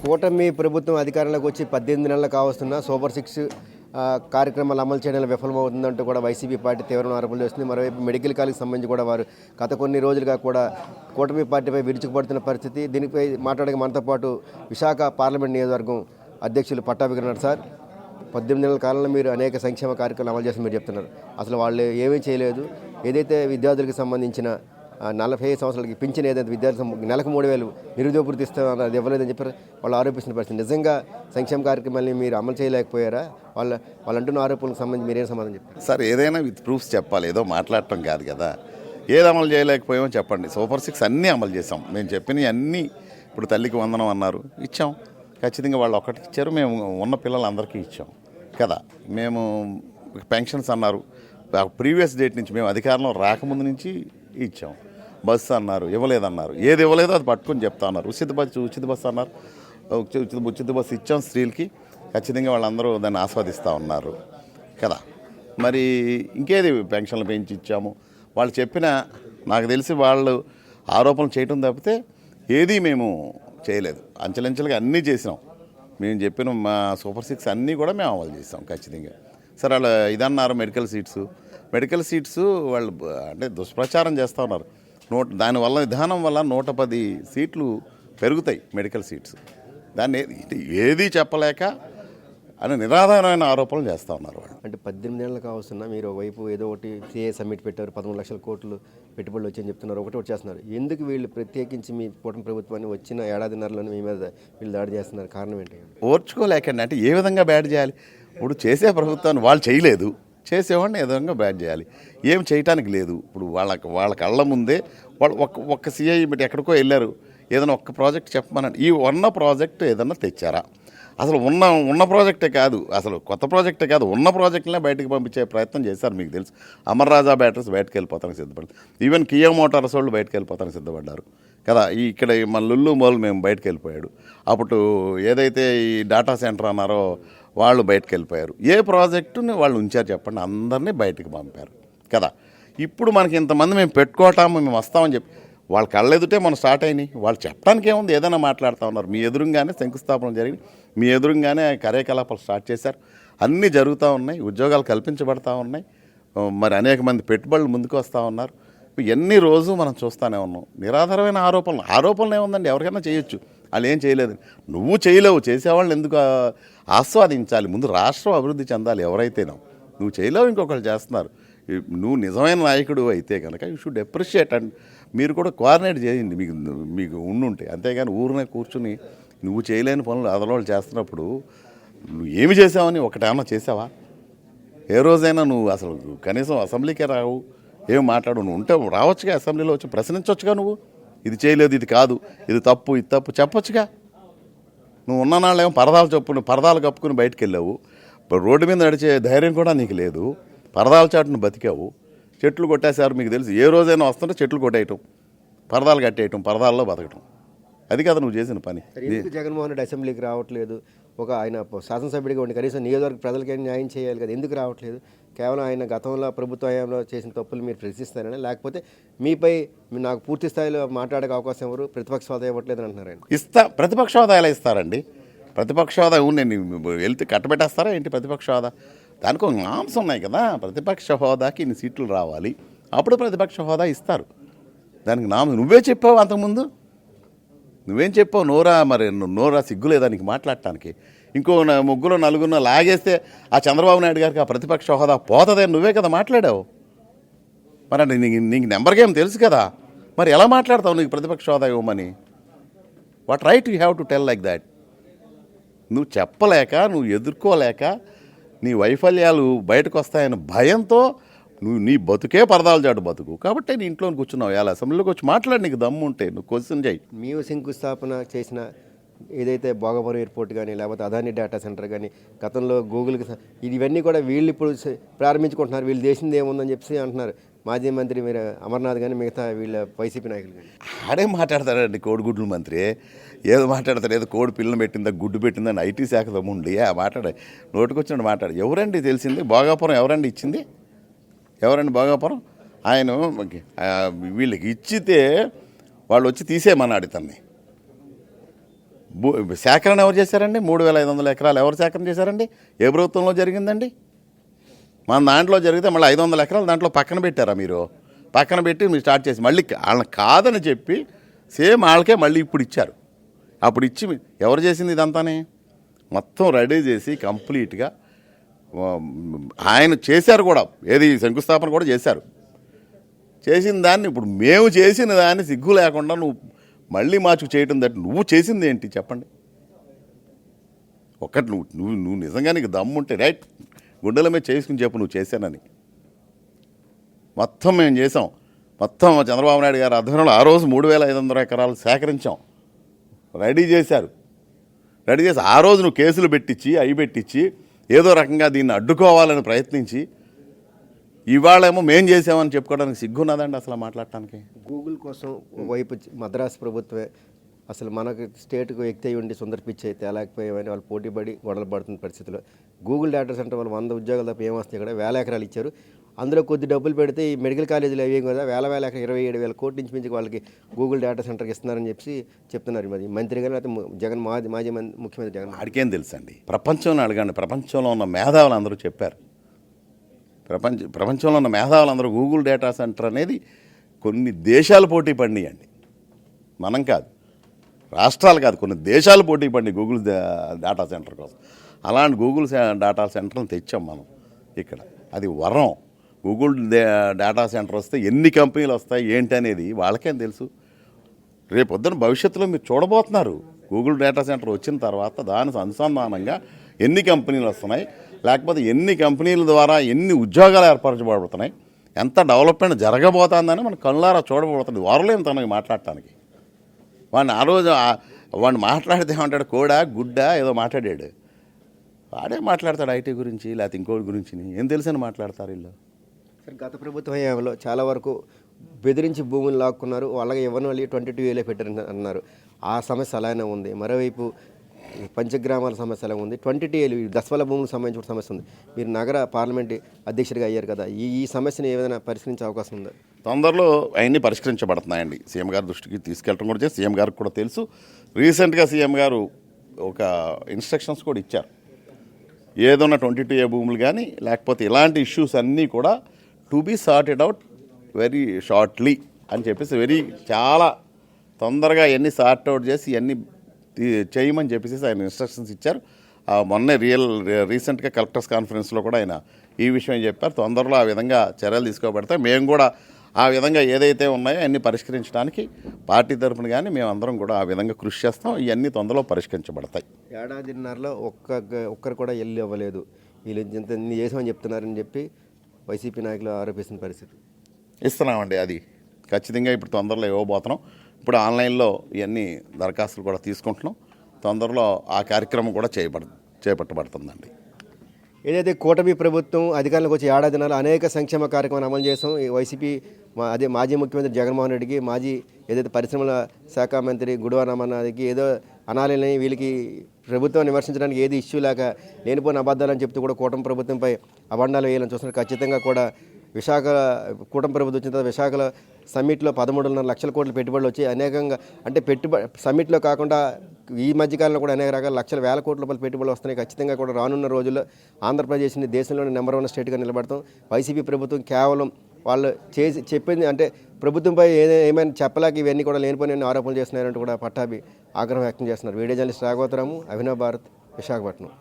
కూటమి ప్రభుత్వం అధికారంలోకి వచ్చి 18 నెలలు కావస్తున్నా సూపర్ సిక్స్ కార్యక్రమాలు అమలు చేయడంలో విఫలమవుతుందంటూ కూడా వైసీపీ పార్టీ తీవ్రమైన ఆరోపణలు చేస్తుంది. మరోవైపు మెడికల్ కాలేజ్ సంబంధించి కూడా వారు గత కొన్ని రోజులుగా కూడా కూటమి పార్టీపై విరుచుకుపడుతున్న పరిస్థితి. దీనిపై మాట్లాడే మనతో పాటు విశాఖ పార్లమెంట్ నియోజకవర్గం అధ్యక్షులు పట్టాభికరణ్ సార్, 18 నెలల కాలంలో మీరు అనేక సంక్షేమ కార్యక్రమాలు అమలు చేసి మీరు చెప్తున్నారు. అసలు వాళ్ళు ఏమీ చేయలేదు. ఏదైతే విద్యార్థులకు సంబంధించిన 45 సంవత్సరాలకి పింఛన్ ఏదైతే విద్యార్థులు నెలకు 3,000 నిరుద్యోగ వృత్తి ఇస్తామని అది ఇవ్వలేదని చెప్పి వాళ్ళు ఆరోపిస్తున్న పరిస్థితి. నిజంగా సంక్షేమ కార్యక్రమాన్ని మీరు అమలు చేయలేకపోయారా? వాళ్ళు అంటున్న ఆరోపణలకు సంబంధించి మీరేం సమాధానం చెప్తారు? సార్, ఏదైనా విత్ ప్రూఫ్స్ చెప్పాలి, ఏదో మాట్లాడటం కాదు కదా. ఏది అమలు చేయలేకపోయామో చెప్పండి. సూపర్ సిక్స్ అన్నీ అమలు చేసాం. మేము చెప్పినవి అన్నీ. ఇప్పుడు తల్లికి వందనం అన్నారు, ఇచ్చాం. ఖచ్చితంగా వాళ్ళు ఒకటి ఇచ్చారు, మేము ఉన్న పిల్లలందరికీ ఇచ్చాం కదా. మేము పెన్షన్స్ అన్నారు, ప్రీవియస్ డేట్ నుంచి మేము అధికారంలో రాకముందు నుంచి ఇచ్చాం. బస్సు అన్నారు, ఇవ్వలేదన్నారు. ఏది ఇవ్వలేదో అది పట్టుకొని చెప్తా ఉన్నారు. ఉచిత బస్సు అన్నారు, ఉచిత బస్సు ఇచ్చాం స్త్రీలకి. ఖచ్చితంగా వాళ్ళందరూ దాన్ని ఆస్వాదిస్తూ ఉన్నారు కదా. మరి ఇంకేది పెన్షన్లు పెంచి ఇచ్చాము. వాళ్ళు చెప్పిన, నాకు తెలిసి వాళ్ళు ఆరోపణలు చేయటం తప్పితే ఏదీ మేము చేయలేదు. అంచెలంచెలుగా అన్నీ చేసినాం. మేము చెప్పిన మా సూపర్ సిక్స్ అన్నీ కూడా మేము అమలు చేసాం ఖచ్చితంగా. సరే, వాళ్ళు ఇదన్నారు మెడికల్ సీట్స్ వాళ్ళు అంటే దుష్ప్రచారం చేస్తూ ఉన్నారు. దానివల్ల విధానం వల్ల 110 సీట్లు పెరుగుతాయి మెడికల్ సీట్స్. దాన్ని ఏదీ చెప్పలేక అని నిరాధారమైన ఆరోపణలు చేస్తూ ఉన్నారు వాళ్ళు. అంటే 18 నెలలు కావస్తున్నా మీరు వైపు ఏదో ఒకటి సిఏ సమ్మిట్ పెట్టారు, 13 లక్షల కోట్లు పెట్టుబడులు వచ్చాయని చెప్తున్నారు, ఒకటి చేస్తున్నారు. ఎందుకు వీళ్ళు ప్రత్యేకించి మీ కూటమి ప్రభుత్వాన్ని వచ్చిన ఏడాదిన్నరలోనే మీ మీద వీళ్ళు దాడి చేస్తున్నారు? కారణం ఏంటి? ఓర్చుకోలేకండి. అంటే ఏ విధంగా బ్యాడ్ చేయాలి? ఇప్పుడు చేసే ప్రభుత్వాన్ని వాళ్ళు చేయలేదు, చేసేవాడిని ఏ విధంగా బ్యాడ్ చేయాలి? ఏం చేయటానికి లేదు. ఇప్పుడు వాళ్ళ కళ్ళ ముందే వాళ్ళు ఒక్క సిఐ బట్టి ఎక్కడికో వెళ్ళారు, ఏదైనా ఒక్క ప్రాజెక్ట్ చెప్పమనండి. ఈ ఉన్న ప్రాజెక్ట్ ఏదన్నా తెచ్చారా? అసలు ఉన్న ప్రాజెక్టే కాదు, అసలు కొత్త ప్రాజెక్టే కాదు, ఉన్న ప్రాజెక్టులనే బయటకు పంపించే ప్రయత్నం చేశారు. మీకు తెలుసు, అమర్ రాజా బ్యాటరీస్ బయటకు వెళ్ళిపోతానికి సిద్ధపడ్డారు. ఈవెన్ కియా మోటార్స్ వాళ్ళు బయటకు వెళ్ళిపోతానికి సిద్ధపడ్డారు కదా. ఇక్కడ మన లుల్లు మోల్ మేము బయటకు వెళ్ళిపోయాడు. అప్పుడు ఏదైతే ఈ డేటా సెంటర్ అన్నారో వాళ్ళు బయటకు వెళ్ళిపోయారు. ఏ ప్రాజెక్టుని వాళ్ళు ఉంచారు చెప్పండి? అందరినీ బయటకు పంపారు కదా. ఇప్పుడు మనకి ఇంతమంది మేము పెట్టుకోవటాము, మేము వస్తామని చెప్పి వాళ్ళ కళ్ళెదుటే మనం స్టార్ట్ అయినాయి. వాళ్ళు చెప్పడానికి ఏముంది, ఏదైనా మాట్లాడుతూ ఉన్నారు. మీ ఎదురుగానే శంకుస్థాపన జరిగి మీ ఎదురుగానే కార్యకలాపాలు స్టార్ట్ చేశారు. అన్నీ జరుగుతూ ఉన్నాయి, ఉద్యోగాలు కల్పించబడతా ఉన్నాయి. మరి అనేక మంది పెట్టుబడులు ముందుకు వస్తూ ఉన్నారు. ఎన్ని రోజు మనం చూస్తూనే ఉన్నాం. నిరాధారమైన ఆరోపణలు ఏముందండి? ఎవరికైనా చేయొచ్చు, వాళ్ళు ఏం చేయలేదు. నువ్వు చేయలేవు, చేసేవాళ్ళని ఎందుకు ఆస్వాదించాలి? ముందు రాష్ట్రం అభివృద్ధి చెందాలి. ఎవరైతేనో నువ్వు చేయలేవు, ఇంకొకళ్ళు చేస్తున్నారు. నువ్వు నిజమైన నాయకుడు అయితే కనుక యూ షుడ్ అప్రిషియేట్. అండ్ మీరు కూడా కోఆర్డినేట్ చేయండి మీకు ఉండుంటే. అంతేగాని ఊరినే కూర్చుని నువ్వు చేయలేని పనులు అదలోళ్ళు చేస్తున్నప్పుడు నువ్వు ఏమి చేసావని ఒకటేమన్నా చేసావా? ఏ రోజైనా నువ్వు అసలు కనీసం అసెంబ్లీకే రావు, ఏం మాట్లాడు? నువ్వు ఉంటే రావచ్చుగా, అసెంబ్లీలో వచ్చి ప్రశ్నించవచ్చుగా. నువ్వు ఇది చేయలేదు, ఇది కాదు, ఇది తప్పు చెప్పొచ్చుగా. నువ్వు ఉన్న నాళ్ళేమో పరదాలు కప్పుకుని బయటకు వెళ్ళావు. ఇప్పుడు రోడ్డు మీద నడిచే ధైర్యం కూడా నీకు లేదు. పరదాల చాటును బతికావు. చెట్లు కొట్టేశారు. మీకు తెలుసు, ఏ రోజైనా వస్తుంటే చెట్లు కొట్టేయటం, పరదాలు కట్టేయటం, పరదాల్లో బతకటం. అది కదా నువ్వు చేసిన పని. జగన్మోహన్ రెడ్డి అసెంబ్లీకి రావట్లేదు? ఆయన శాసనసభ్యుడిగా ఉండి కనీసం నియోజకవర్గ ప్రజలకి న్యాయం చేయాలి కదా, ఎందుకు రావట్లేదు? కేవలం ఆయన గతంలో ప్రభుత్వ హయాంలో చేసిన తప్పులు మీరు ప్రశ్నిస్తారని, లేకపోతే మీపై నాకు పూర్తి స్థాయిలో మాట్లాడే అవకాశం ఎవరు? ప్రతిపక్ష హోదా ఇవ్వట్లేదని అంటున్నారు ఆయన. ప్రతిపక్ష హోదా ఎలా ఇస్తారండి? ప్రతిపక్ష హోదా నేను వెళ్తే కట్టబెట్టేస్తారా ఏంటి? ప్రతిపక్ష హోదా దానికి ఒక నామ్స్ ఉన్నాయి కదా. ప్రతిపక్ష హోదాకి ఇన్ని సీట్లు రావాలి, అప్పుడు ప్రతిపక్ష హోదా ఇస్తారు. దానికి నామ్స్ నువ్వే చెప్పావు. అంతకుముందు నువ్వేం చెప్పావు? నోరా సిగ్గులే దానికి మాట్లాడటానికి? ఇంకో ముగ్గురు నలుగురు లాగేస్తే ఆ చంద్రబాబు నాయుడు గారికి ఆ ప్రతిపక్ష హోదా పోతుందని నువ్వే కదా మాట్లాడావు. మరి నీకు నెంబర్ గేమ్ తెలుసు కదా. మరి ఎలా మాట్లాడతావు నీకు ప్రతిపక్ష హోదా ఇవ్వమని? What right you have to tell like that? నువ్వు చెప్పలేక, నువ్వు ఎదుర్కోలేక, నీ వైఫల్యాలు బయటకు వస్తాయని భయంతో నువ్వు నీ బతుకే పరదాలు చాటు బతుకు. కాబట్టి నీ ఇంట్లో కూర్చున్నావు. ఎలా అసెంబ్లీలోకి వచ్చి మాట్లాడి, నీకు దమ్ము ఉంటే నువ్వు క్వశ్చన్ చేయి. మేము శంకుస్థాపన చేసిన ఏదైతే భోగపురం ఎయిర్పోర్ట్ కానీ, లేకపోతే అదాని డేటా సెంటర్ కానీ, గతంలో గూగుల్కి ఇవన్నీ కూడా వీళ్ళు ఇప్పుడు ప్రారంభించుకుంటున్నారు. వీళ్ళు చేసింది ఏముందని చెప్పి అంటున్నారు మాజీ మంత్రి మీరు అమర్నాథ్ కానీ, మిగతా వీళ్ళ వైసీపీ నాయకులు కానీ. ఆడే మాట్లాడతాడండి కోడిగుడ్ల మంత్రి. ఏదో మాట్లాడతాడు, ఏదో కోడి పిల్లలు పెట్టిందా, గుడ్డు పెట్టిందని ఐటీ శాఖ తమ్ముండి మాట్లాడే నోటికొచ్చినట్టు మాట్లాడు. ఎవరండి తెలిసింది? భోగాపురం ఎవరండి ఇచ్చింది? ఎవరండి భోగాపురం? ఆయన వీళ్ళకి ఇచ్చితే వాళ్ళు వచ్చి తీసేయమన్నాడు ఇతన్ని. సేకరణ ఎవరు చేశారండి? 3,500 ఎకరాలు ఎవరు సేకరణ చేశారండి? ఏ ప్రభుత్వంలో జరిగిందండి? మన దాంట్లో జరిగితే మళ్ళీ 500 ఎకరాలు దాంట్లో పక్కన పెట్టారా మీరు? పక్కన పెట్టి మీరు స్టార్ట్ చేసి మళ్ళీ వాళ్ళని కాదని చెప్పి సేమ్ వాళ్ళకే మళ్ళీ ఇప్పుడు ఇచ్చారు. అప్పుడు ఇచ్చి ఎవరు చేసింది ఇదంతానే? మొత్తం రెడీ చేసి కంప్లీట్గా ఆయన చేశారు కూడా. ఏది శంకుస్థాపన కూడా చేశారు. చేసిన దాన్ని ఇప్పుడు మేము చేసిన దాన్ని సిగ్గు లేకుండా నువ్వు మళ్ళీ మార్చుకు చేయటం తట్టు నువ్వు చేసింది ఏంటి చెప్పండి? ఒక్కటి నువ్వు నిజంగా నీకు దమ్ముంటే రైట్ గుండెల మీద చేసుకుని చెప్పు నువ్వు చేశానని. మొత్తం మేము చేసాం. మొత్తం చంద్రబాబు నాయుడు గారి ఆధ్వర్యంలో ఆ రోజు 3,500 ఎకరాలు సేకరించాం. రెడీ చేశారు. రెడీ చేసి ఆ రోజు నువ్వు కేసులు పెట్టించి అవి పెట్టించి ఏదో రకంగా దీన్ని అడ్డుకోవాలని ప్రయత్నించి ఇవాళేమో మేం చేసామని చెప్పుకోవడానికి సిగ్గున్నదండి అసలు మాట్లాడటానికి. గూగుల్ కోసం వైపు మద్రాసు ప్రభుత్వమే అసలు మనకు స్టేట్కు వ్యక్తి అయి ఉండి సుందర పిచ్చి అయితే తేలేకపోయామని వాళ్ళు పోటీపడి గొడవలు పడుతున్న పరిస్థితిలో గూగుల్ డేటా సెంటర్ వాళ్ళు 100 ఉద్యోగాలు తప్ప ఏమొస్తాయి ఇక్కడ 1,000 ఎకరాలు ఇచ్చారు. అందులో కొద్ది డబ్బులు పెడితే ఈ మెడికల్ కాలేజీలు అవి కదా 1,000 ఎకరాలు 27,000 కోట్ల నుంచి మించి వాళ్ళకి గూగుల్ డేటా సెంటర్కి ఇస్తున్నారని చెప్పి చెప్తున్నారు. మరి మంత్రి గారు అయితే జగన్ మాజీ ముఖ్యమంత్రి జగన్ ఆడికేం తెలుసండి? ప్రపంచంలో అడగండి. ప్రపంచంలో ఉన్న మేధావులు అందరూ చెప్పారు. ప్రపంచంలో ఉన్న మేధావులందరూ గూగుల్ డేటా సెంటర్ అనేది కొన్ని దేశాలు పోటీ పడినాయండి. మనం కాదు, రాష్ట్రాలు కాదు, కొన్ని దేశాలు పోటీ పడినాయి గూగుల్ డేటా సెంటర్ కోసం. అలాంటి గూగుల్ డేటా సెంటర్ని తెచ్చాం మనం ఇక్కడ. అది వరం. గూగుల్ డేటా సెంటర్ వస్తే ఎన్ని కంపెనీలు వస్తాయి ఏంటి అనేది వాళ్ళకేం తెలుసు. రేపొద్దున భవిష్యత్తులో మీరు చూడబోతున్నారు. గూగుల్ డేటా సెంటర్ వచ్చిన తర్వాత దానికి అనుసంధానంగా ఎన్ని కంపెనీలు వస్తున్నాయి, లేకపోతే ఎన్ని కంపెనీల ద్వారా ఎన్ని ఉద్యోగాలు ఏర్పరచబడుతున్నాయి, ఎంత డెవలప్మెంట్ జరగబోతుందని మనం కళ్ళారా చూడబోతుంది. వారలేం తనకి మాట్లాడటానికి. వాడిని ఆ రోజు వాడిని మాట్లాడితే ఏమంటాడు? కోడా గుడ్డా ఏదో మాట్లాడాడు. వాడే మాట్లాడతాడు ఐటీ గురించి లేకపోతే ఇంకోటి గురించి. ఏం తెలుసని మాట్లాడతారు వీళ్ళు. సార్ గత ప్రభుత్వ హయాంలో చాలా వరకు బెదిరించి భూములు లాక్కున్నారు. వాళ్ళకి ఇవ్వని వాళ్ళు 22A పెట్టారని అన్నారు. ఆ సమస్య అలానే ఉంది. మరోవైపు పంచగ్రామాల సమస్య అలా ఉంది. 22A దస్వల భూములకు సంబంధించిన సమస్య ఉంది. మీరు నగర పార్లమెంట్ అధ్యక్షుడిగా అయ్యారు కదా, ఈ సమస్యను ఏదైనా పరిష్కరించే అవకాశం ఉందా? తొందరలో అవన్నీ పరిష్కరించబడుతున్నాయండి. సీఎం గారి దృష్టికి తీసుకెళ్ళడం కూడా చేసి సీఎం గారికి కూడా తెలుసు. రీసెంట్గా సీఎం గారు ఒక ఇన్స్ట్రక్షన్స్ కూడా ఇచ్చారు. ఏదన్నా 22A భూములు కానీ లేకపోతే ఇలాంటి ఇష్యూస్ అన్నీ కూడా to be sorted out very shortly అని చెప్పేసి చాలా తొందరగా ఇవన్నీ సార్ట్ అవుట్ చేసి ఇవన్నీ చేయమని చెప్పేసి ఆయన ఇన్స్ట్రక్షన్స్ ఇచ్చారు. మొన్నే రీసెంట్గా కలెక్టర్స్ కాన్ఫరెన్స్లో కూడా ఆయన ఈ విషయం చెప్పారు. తొందరలో ఆ విధంగా చర్యలు తీసుకోబడతాయి. మేము కూడా ఆ విధంగా ఏదైతే ఉన్నాయో అన్నీ పరిష్కరించడానికి పార్టీ తరఫున కానీ మేమందరం కూడా ఆ విధంగా కృషి చేస్తాం. ఇవన్నీ తొందరలో పరిష్కరించబడతాయి. ఏడాదిన్నరలో ఒక్కరు కూడా ఎల్లు ఇవ్వలేదు, వీళ్ళు ఇంత చేసామని చెప్తున్నారని చెప్పి వైసీపీ నాయకులు ఆరోపిస్తున్న పరిస్థితి. ఇస్తున్నామండి, అది ఖచ్చితంగా ఇప్పుడు తొందరలో ఇవ్వబోతున్నాం. ఇప్పుడు ఆన్లైన్లో ఇవన్నీ దరఖాస్తులు కూడా తీసుకుంటున్నాం. తొందరలో ఆ కార్యక్రమం కూడా చేపట్టబడుతుందండి. ఏదైతే కూటమి ప్రభుత్వం అధికారంలోకి వచ్చి ఏడాదిన్నర అనేక సంక్షేమ కార్యక్రమాలు అమలు చేస్తాం. ఈ వైసీపీ అదే మాజీ ముఖ్యమంత్రి జగన్మోహన్ రెడ్డికి, మాజీ ఏదైతే పరిశ్రమల శాఖ మంత్రి గుడివాడ అమర్నాథ్కి ఏదో అనాలని వీళ్ళకి ప్రభుత్వం విమర్శించడానికి ఏది ఇష్యూ లేక లేనిపోయిన అబద్ధాలని చెప్తూ కూడా కూటమి ప్రభుత్వంపై అబండాలు వేయాలని చూస్తున్నారు. ఖచ్చితంగా కూడా విశాఖ కూటమి ప్రభుత్వం వచ్చిన తర్వాత విశాఖలో సమ్మిట్లో 13.5 లక్షల కోట్ల పెట్టుబడులు వచ్చి అనేకంగా అంటే సమ్మిట్లో కాకుండా ఈ మధ్యకాలంలో కూడా అనేక రకాల వేల కోట్ల రూపాయల పెట్టుబడులు వస్తున్నాయి. ఖచ్చితంగా కూడా రానున్న రోజుల్లో ఆంధ్రప్రదేశ్ని దేశంలోని నెంబర్ 1 స్టేట్గా నిలబడతాం. వైసీపీ ప్రభుత్వం కేవలం వాళ్ళు చెప్పింది అంటే ప్రభుత్వంపై ఏమైనా చెప్పలేక ఇవన్నీ కూడా లేనిపోయిన ఆరోపణలు చేస్తున్నారంటూ కూడా పట్టాభి ఆగ్రహం వ్యక్తం చేస్తున్నారు. Video journalist Raghavatharamu, Abhinav Bharat, Visakhapatnam.